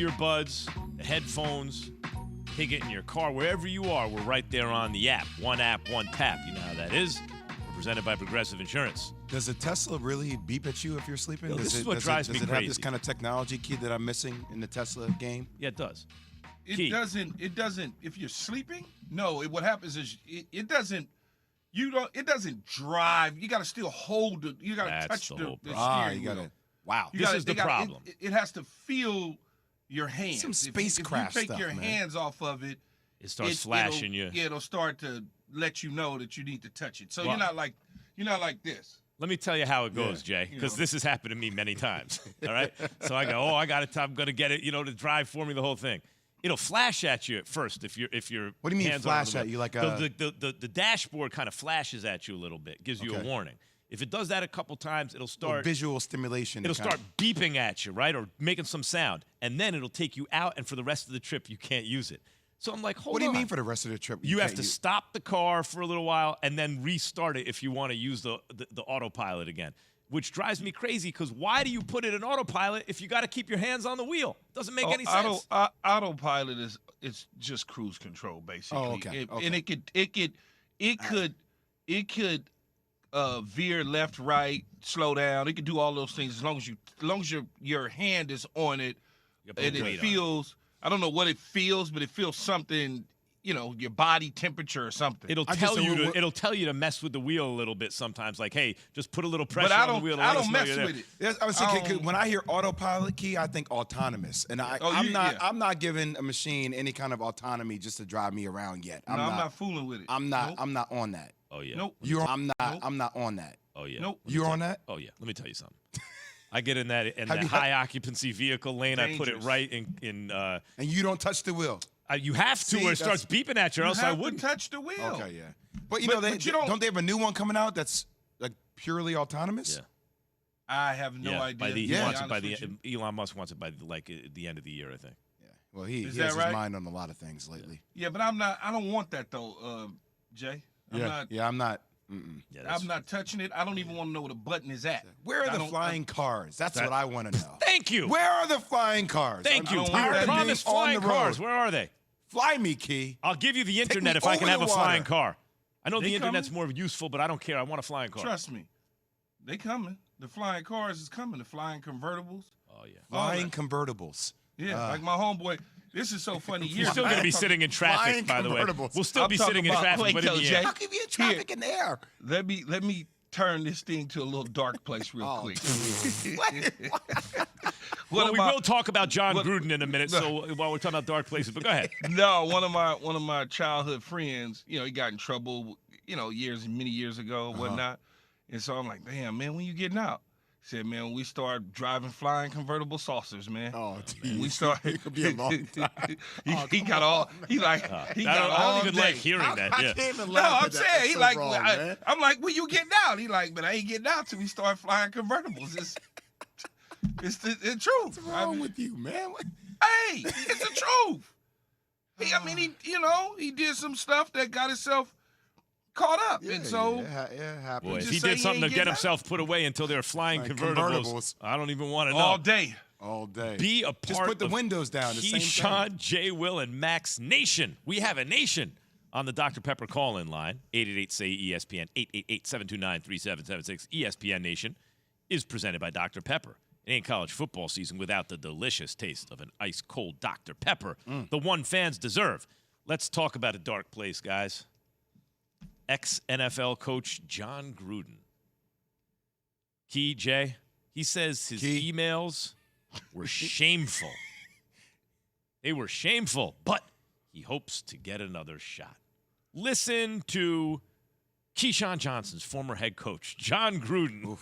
earbuds, the headphones, take it in your car, wherever you are, we're right there on the app. One app, one tap. You know how that is. We're presented by Progressive Insurance. Does a Tesla really beep at you if you're sleeping? This is what drives me crazy. Does it have this kind of technology, key, that I'm missing in the Tesla game? Yeah, it does. It doesn't. If you're sleeping, no. What happens is it doesn't. It doesn't drive. You got to still hold it. You got to touch the steering wheel. Wow. This is the problem. It has to feel your hands. Some spacecraft if you take stuff, your man. hands off of it, it starts flashing you. Yeah, it'll start to let you know that you need to touch it. So you're not like this. Let me tell you how it goes, Jay, because this has happened to me many times. All right? So I go, I got it. I'm going to get it, to drive for me, the whole thing. It'll flash at you at first if you're. What do you mean flash at you? Like the dashboard kind of flashes at you a little bit, gives you a warning. If it does that a couple times, it'll start visual stimulation. It'll start beeping at you, right, or making some sound, and then it'll take you out, and for the rest of the trip, you can't use it. So I'm like, hold on. What do you mean for the rest of the trip? You have to stop the car for a little while and then restart it if you want to use the autopilot again, which drives me crazy because why do you put it in autopilot if you got to keep your hands on the wheel? It doesn't make any sense. Autopilot it's just cruise control basically. Oh, okay. And it could veer left, right, slow down. It could do all those things as long as your hand is on it and it feels. I don't know what it feels, but it feels something, your body temperature or something. It'll tell you to mess with the wheel a little bit sometimes. Like, hey, just put a little pressure on the wheel. I don't mess with it. Yes, I was thinking when I hear autopilot, key, I think autonomous, and I'm not giving a machine any kind of autonomy just to drive me around yet. I'm not fooling with it. I'm not on that. Oh yeah. Nope. I'm not on that. Oh yeah. Nope. You're on that? Oh yeah. Let me tell you something. I get in that high occupancy vehicle lane. Dangerous. I put it right in. And you don't touch the wheel. You have to, or it starts beeping at you, or else I wouldn't touch the wheel. Okay, yeah. But don't they have a new one coming out that's like purely autonomous? Yeah. I have no idea. Elon Musk wants it by the end of the year, I think. Yeah. Well, he has his mind on a lot of things lately. Yeah, but I'm not. I don't want that though, Jay. I'm not. Yeah, I'm not touching it. I don't even want to know where the button is at. Where are the flying cars? That's what I want to know. Thank you. Where are the flying cars? Thank you. We were promised flying cars. Where are they? Fly me, Key. I'll give you the internet if I can have a flying car. I know the internet's more useful, but I don't care. I want a flying car. Trust me. They coming. The flying cars is coming. The flying convertibles. Oh, yeah. Flying convertibles. Yeah, like my homeboy. This is so funny. You're still going to be sitting in traffic, by the way. We'll still be sitting in traffic, but in the air. How can you be in traffic in the air? Let me turn this thing to a little dark place real quick. Well, we will talk about Jon Gruden in a minute. So while we're talking about dark places, but go ahead. No, one of my childhood friends, he got in trouble, many years ago, whatnot. And so I'm like, damn, man, when you getting out? He said, man, when we start driving flying convertible saucers, man. Oh, geez. We start. It could be a long time. he got all. He like. He got all. I don't even like hearing that. I Yeah. can't even laugh I'm at that. saying That's he so like. wrong, I'm like, when you getting out? He like, but I ain't getting out till we start flying convertibles. It's the truth. What's wrong with you, man? Hey, it's the truth. He did some stuff that got himself caught up, and so it happens. Boy, if he did something to get himself put away until they're flying convertibles, I don't even want to know. All day. Be a part Just put the windows down. Keyshawn, Jay, Will, and Max Nation. We have a nation on the Dr. Pepper call-in line. 888-SAY-ESPN, 888-729-3776. ESPN Nation is presented by Dr. Pepper. It ain't college football season without the delicious taste of an ice-cold Dr. Pepper, the one fans deserve. Let's talk about a dark place, guys. Ex-NFL coach Jon Gruden. Key, Jay, he says his emails were shameful. They were shameful, but he hopes to get another shot. Listen to Keyshawn Johnson's former head coach, Jon Gruden,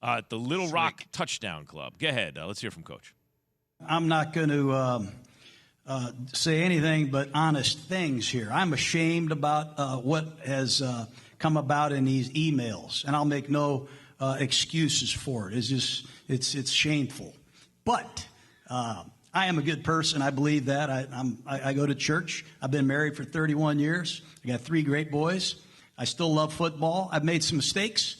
at the Little Rock Touchdown Club. Go ahead. Let's hear from Coach. I'm not going to say anything but honest things here. I'm ashamed about what has come about in these emails, and I'll make no excuses for it. It's shameful. But I am a good person. I believe that. I go to church. I've been married for 31 years. I got 3 great boys. I still love football. I've made some mistakes,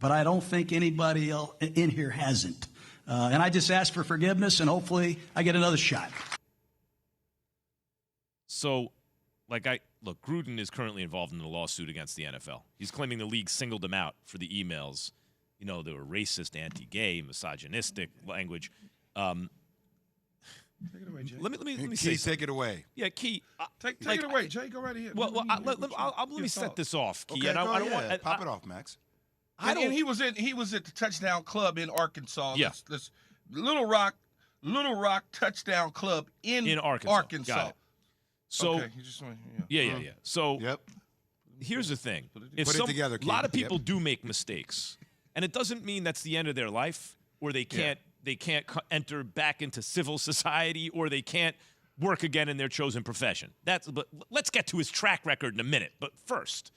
but I don't think anybody else in here hasn't. And I just ask for forgiveness, and hopefully I get another shot. So, look, Gruden is currently involved in a lawsuit against the NFL. He's claiming the league singled him out for the emails. You know, they were racist, anti-gay, misogynistic language. Take it away, Jay. Let me Key, say take it away. Yeah, Key. Take it away, Jay. Go right ahead. Well, let me set this off, Key. Okay, and I don't want pop it off, Max. And he was at the Touchdown Club in Arkansas. Yeah. This Little Rock Touchdown Club in Arkansas. Got it. So okay, yeah. So Yep. here's the thing: Put it together, a lot of Keith. people do make mistakes, and it doesn't mean that's the end of their life, or they can't enter back into civil society, or they can't work again in their chosen profession. But let's get to his track record in a minute. But first,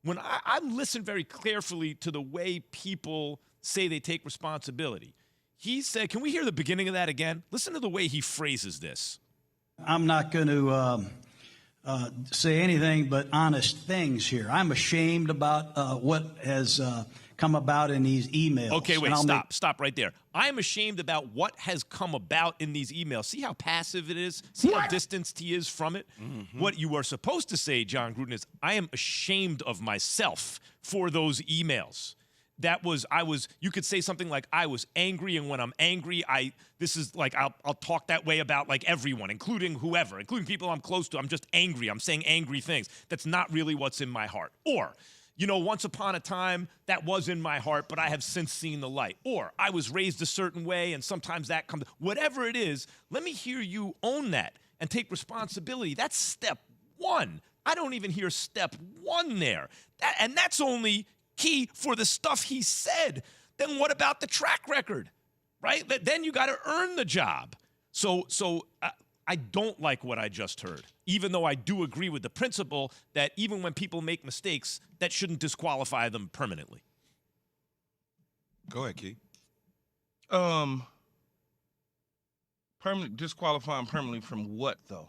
when I listen very carefully to the way people say they take responsibility, he said, can we hear the beginning of that again? Listen to the way he phrases this. I'm not going to say anything but honest things here. I'm ashamed about what has come about in these emails. Okay, wait, stop right there. I'm ashamed about what has come about in these emails. See how passive it is? See how distanced he is from it? Mm-hmm. What you are supposed to say, Jon Gruden, is I am ashamed of myself for those emails. You could say something like, I was angry, and when I'm angry, I'll talk that way about like everyone, including whoever, including people I'm close to. I'm just angry. I'm saying angry things. That's not really what's in my heart. Or, once upon a time, that was in my heart, but I have since seen the light. Or, I was raised a certain way, and sometimes that comes. Whatever it is, let me hear you own that and take responsibility. That's step one. I don't even hear step one there. And that's only key for the stuff he said. Then what about the track record, right? Then you got to earn the job. So I don't like what I just heard, even though I do agree with the principle that even when people make mistakes, that shouldn't disqualify them permanently. Go ahead, Key. Disqualify them permanently from what, though?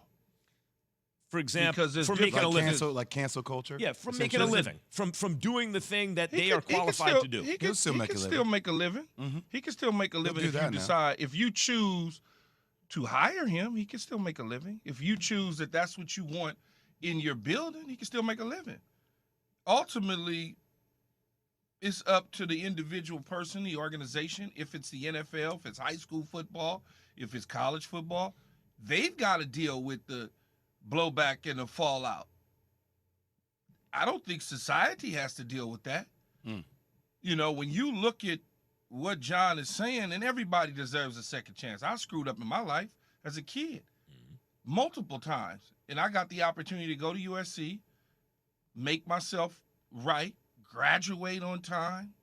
For example, for making a living. Cancel culture? Yeah, from making a living. From doing the thing that they are qualified to do. He can still make a living. Mm-hmm. He can still make a living if you decide. If you choose to hire him, he can still make a living. If you choose that that's what you want in your building, he can still make a living. Ultimately, it's up to the individual person, the organization. If it's the NFL, if it's high school football, if it's college football, they've got to deal with the blowback and the fallout. I don't think society has to deal with that. When you look at what Jon is saying, and everybody deserves a second chance. I screwed up in my life as a kid multiple times, and I got the opportunity to go to USC, make myself right, graduate on time,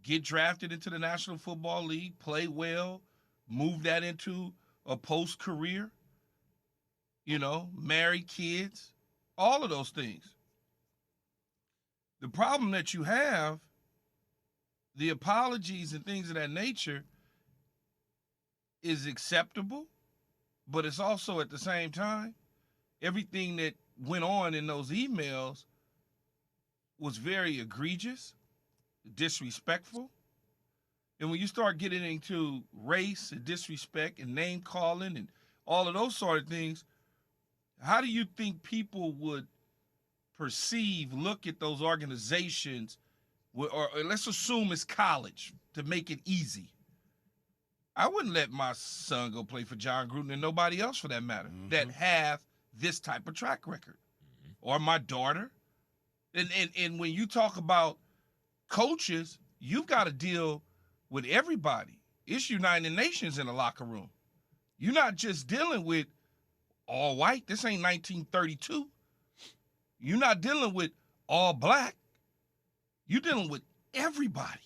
get drafted into the National Football League, play well, move that into a post-career, marry kids, all of those things. The problem that you have, the apologies and things of that nature, is acceptable, but it's also at the same time, everything that went on in those emails was very egregious, disrespectful. And when you start getting into race and disrespect and name calling and all of those sort of things, how do you think people would look at those organizations, or let's assume it's college to make it easy? I wouldn't let my son go play for Jon Gruden, and nobody else for that matter, that have this type of track record. Or my daughter. And when you talk about coaches, you've got to deal with everybody. It's United Nations in the locker room. You're not just dealing with all white. This ain't 1932. You're not dealing with all black. You're dealing with everybody.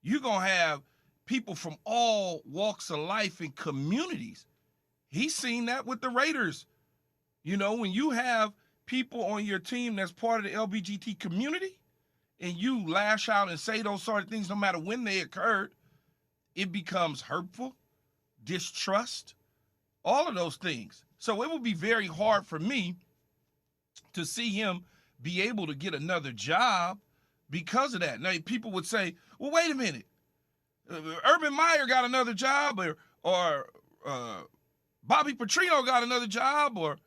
You're going to have people from all walks of life and communities. He's seen that with the Raiders. When you have people on your team that's part of the LGBT community and you lash out and say those sort of things no matter when they occurred, it becomes hurtful, distrust, all of those things. So it would be very hard for me to see him be able to get another job because of that. Now, people would say, well, wait a minute. Urban Meyer got another job, or Bobby Petrino got another job, or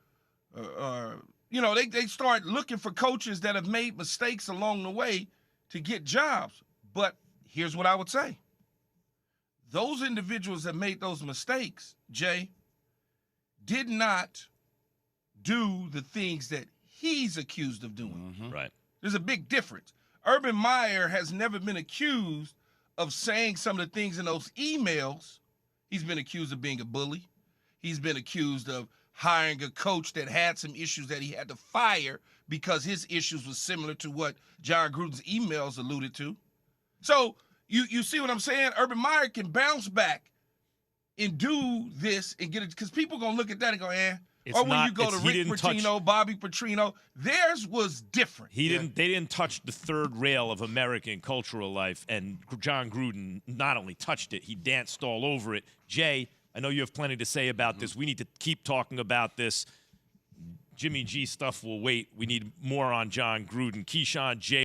they start looking for coaches that have made mistakes along the way to get jobs. But here's what I would say. Those individuals that made those mistakes, Jay, did not do the things that he's accused of doing. Mm-hmm. Right. There's a big difference. Urban Meyer has never been accused of saying some of the things in those emails. He's been accused of being a bully. He's been accused of hiring a coach that had some issues that he had to fire because his issues was similar to what Jon Gruden's emails alluded to. So you see what I'm saying? Urban Meyer can bounce back and do this and get it, because people going to look at that and go, or when you go to Rick Pitino, Bobby Petrino, theirs was different. They didn't touch the third rail of American cultural life, and Jon Gruden not only touched it, he danced all over it. Jay, I know you have plenty to say about this. We need to keep talking about this. Jimmy G stuff will wait. We need more on Jon Gruden. Keyshawn, Jay.